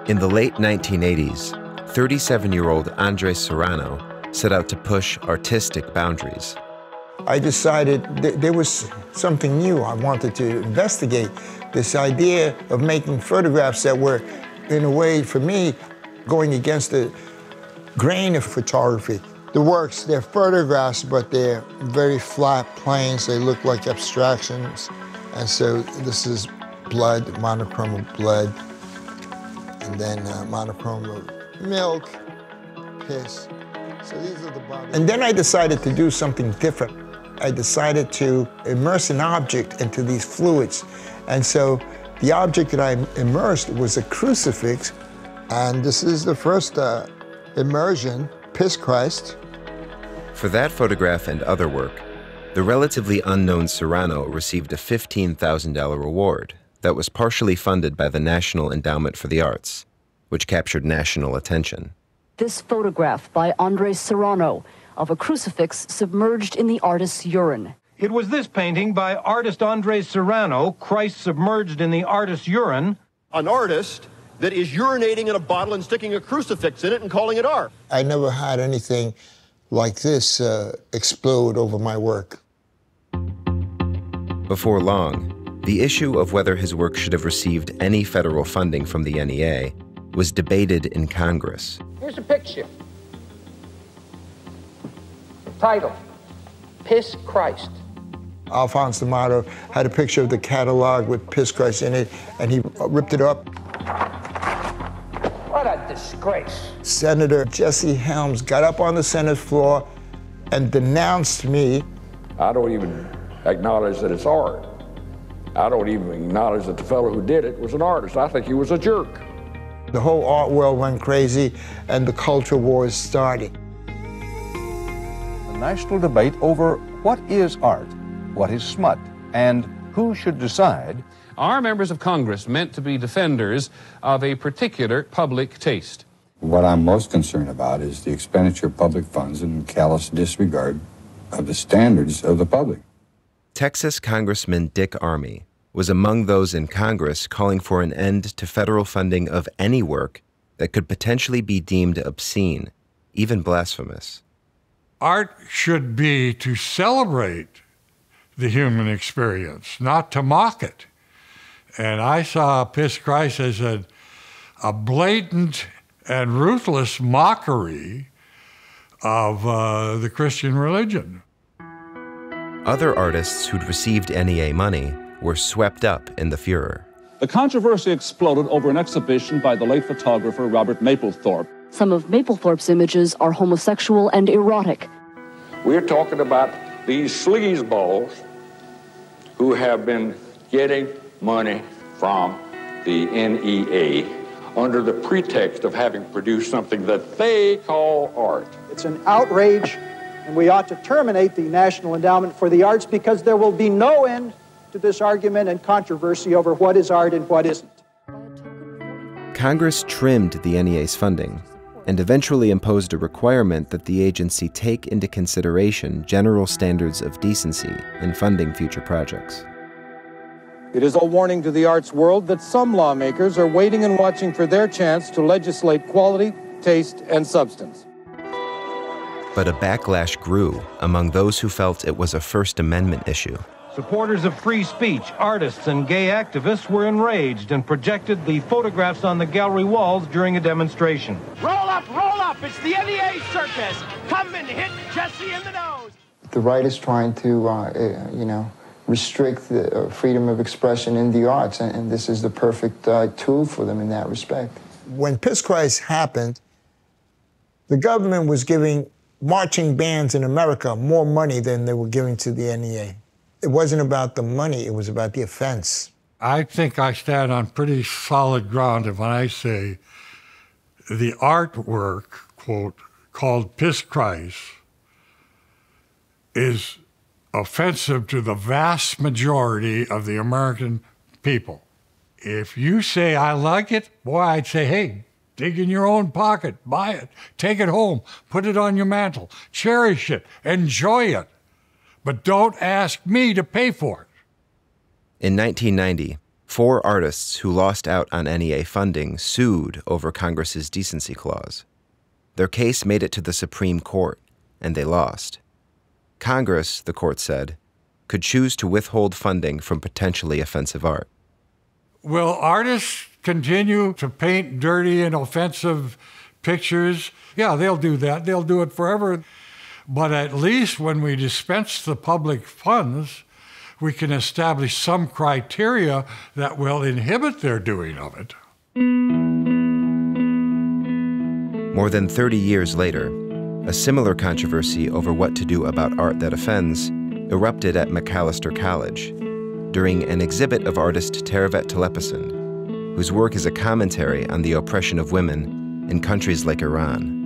In the late 1980s, 37-year-old Andres Serrano set out to push artistic boundaries. I decided there was something new I wanted to investigate, this idea of making photographs that were, in a way, for me, going against the grain of photography. The works, they're photographs, but they're very flat planes. They look like abstractions. And so this is blood, monochrome of blood, and then monochrome of milk, piss. So these are the bodies. And then I decided to do something different. I decided to immerse an object into these fluids. And so the object that I immersed was a crucifix. And this is the first immersion, Piss Christ. For that photograph and other work, the relatively unknown Serrano received a $15,000 reward that was partially funded by the National Endowment for the Arts, which captured national attention. This photograph by Andres Serrano of a crucifix submerged in the artist's urine. It was this painting by artist Andres Serrano, Christ submerged in the artist's urine. An artist that is urinating in a bottle and sticking a crucifix in it and calling it art. I never had anything like this explode over my work. Before long, the issue of whether his work should have received any federal funding from the N.E.A. was debated in Congress. Here's a picture. Title, Piss Christ. Alphonse D'Amato had a picture of the catalog with Piss Christ in it, and he ripped it up. What a disgrace. Senator Jesse Helms got up on the Senate floor and denounced me. I don't even acknowledge that it's art. I don't even acknowledge that the fellow who did it was an artist. I think he was a jerk. The whole art world went crazy, and the culture wars started. The national debate over what is art, what is smut, and who should decide. Are members of Congress meant to be defenders of a particular public taste? What I'm most concerned about is the expenditure of public funds and callous disregard of the standards of the public. Texas Congressman Dick Armey was among those in Congress calling for an end to federal funding of any work that could potentially be deemed obscene, even blasphemous. Art should be to celebrate the human experience, not to mock it. And I saw Piss Christ as a blatant and ruthless mockery of the Christian religion. Other artists who'd received N.E.A. money were swept up in the furor. The controversy exploded over an exhibition by the late photographer Robert Mapplethorpe. Some of Mapplethorpe's images are homosexual and erotic. We're talking about these sleazeballs who have been getting money from the N.E.A. under the pretext of having produced something that they call art. It's an outrage, and we ought to terminate the National Endowment for the Arts because there will be no end to this argument and controversy over what is art and what isn't. Congress trimmed the N.E.A.'s funding and eventually imposed a requirement that the agency take into consideration general standards of decency in funding future projects. It is a warning to the arts world that some lawmakers are waiting and watching for their chance to legislate quality, taste, and substance. But a backlash grew among those who felt it was a First Amendment issue. Supporters of free speech, artists, and gay activists were enraged and projected the photographs on the gallery walls during a demonstration. Roll up, it's the N.E.A. circus. Come and hit Jesse in the nose. The right is trying to, restrict the freedom of expression in the arts, and this is the perfect tool for them in that respect. When Piss Christ happened, the government was giving marching bands in America more money than they were giving to the N.E.A. It wasn't about the money, it was about the offense. I think I stand on pretty solid ground when I say the artwork, quote, called Piss Christ is offensive to the vast majority of the American people. If you say, I like it, boy, I'd say, hey, dig in your own pocket, buy it, take it home, put it on your mantle, cherish it, enjoy it, but don't ask me to pay for it. In 1990, 4 artists who lost out on N.E.A. funding sued over Congress's decency clause. Their case made it to the Supreme Court, and they lost. Congress, the court said, could choose to withhold funding from potentially offensive art. Will artists continue to paint dirty and offensive pictures? Yeah, they'll do that. They'll do it forever. But at least when we dispense the public funds, we can establish some criteria that will inhibit their doing of it. More than 30 years later, a similar controversy over what to do about art that offends erupted at Macalester College during an exhibit of artist Teravet Telepesson, whose work is a commentary on the oppression of women in countries like Iran.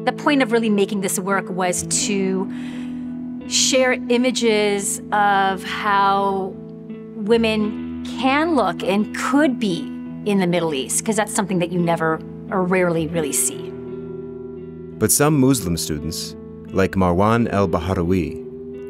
The point of really making this work was to share images of how women can look and could be in the Middle East, because that's something that you never or rarely really see. But some Muslim students, like Marwan el-Baharawi,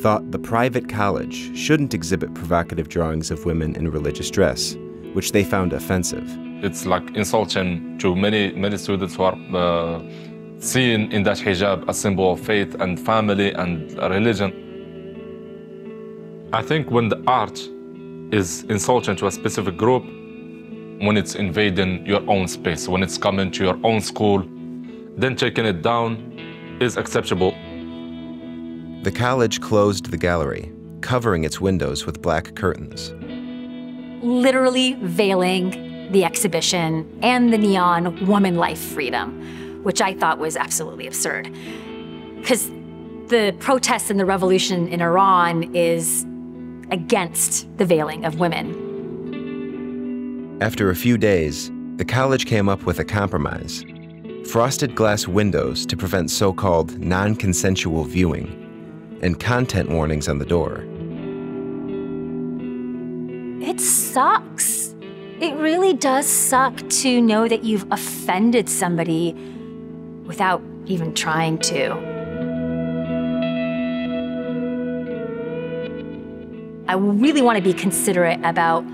thought the private college shouldn't exhibit provocative drawings of women in religious dress, which they found offensive. It's like insulting to many students who are seeing in that hijab a symbol of faith and family and religion. I think when the art is insulting to a specific group, when it's invading your own space, when it's coming to your own school, then taking it down is acceptable. The college closed the gallery, covering its windows with black curtains. Literally veiling the exhibition and the neon woman life freedom, which I thought was absolutely absurd. Because the protests and the revolution in Iran is against the veiling of women. After a few days, the college came up with a compromise: frosted glass windows to prevent so-called non-consensual viewing, and content warnings on the door. It sucks. It really does suck to know that you've offended somebody without even trying to. I really want to be considerate about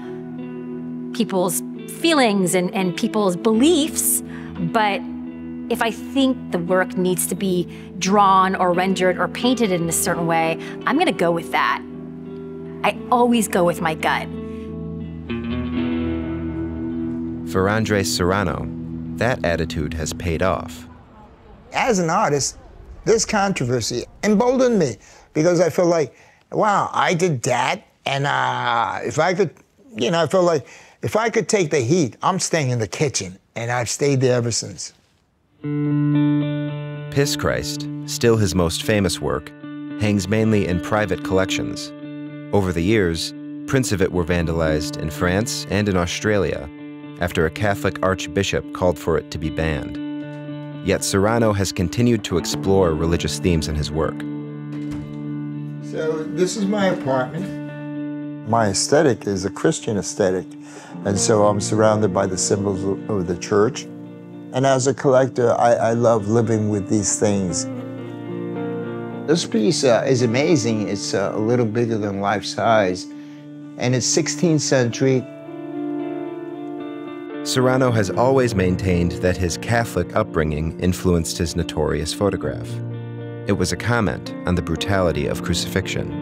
people's feelings and people's beliefs, but if I think the work needs to be drawn or rendered or painted in a certain way, I'm going to go with that. I always go with my gut. For Andres Serrano, that attitude has paid off. As an artist, this controversy emboldened me because I feel like, wow, I did that, and if I could, I feel like if I could take the heat, I'm staying in the kitchen, and I've stayed there ever since. Piss Christ, still his most famous work, hangs mainly in private collections. Over the years, prints of it were vandalized in France and in Australia after a Catholic archbishop called for it to be banned. Yet Serrano has continued to explore religious themes in his work. So this is my apartment. My aesthetic is a Christian aesthetic, and so I'm surrounded by the symbols of the church. And as a collector, I love living with these things. This piece is amazing. It's a little bigger than life size, and it's 16th century. Serrano has always maintained that his Catholic upbringing influenced his notorious photograph. It was a comment on the brutality of crucifixion.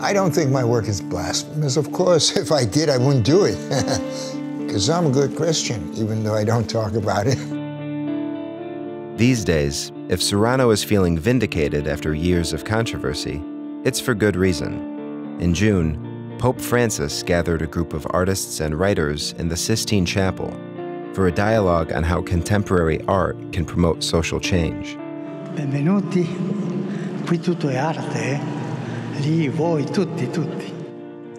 I don't think my work is blasphemous. Of course, if I did, I wouldn't do it. Because I'm a good Christian, even though I don't talk about it. These days, if Serrano is feeling vindicated after years of controversy, it's for good reason. In June, Pope Francis gathered a group of artists and writers in the Sistine Chapel for a dialogue on how contemporary art can promote social change. Benvenuti, qui tutto è arte, lì voi tutti.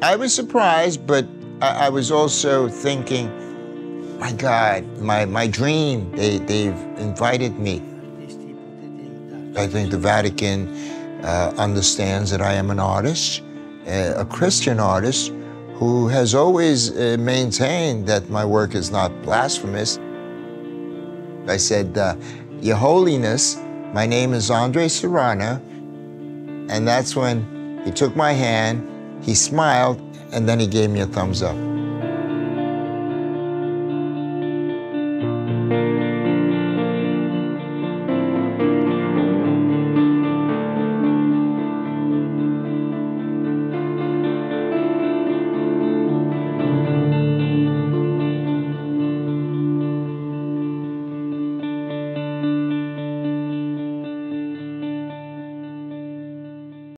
I was surprised, but I was also thinking, my God, my dream, they've invited me. I think the Vatican understands that I am an artist, a Christian artist, who has always maintained that my work is not blasphemous. I said, Your Holiness, my name is Andres Serrano, and that's when he took my hand He smiled, and then he gave me a thumbs up.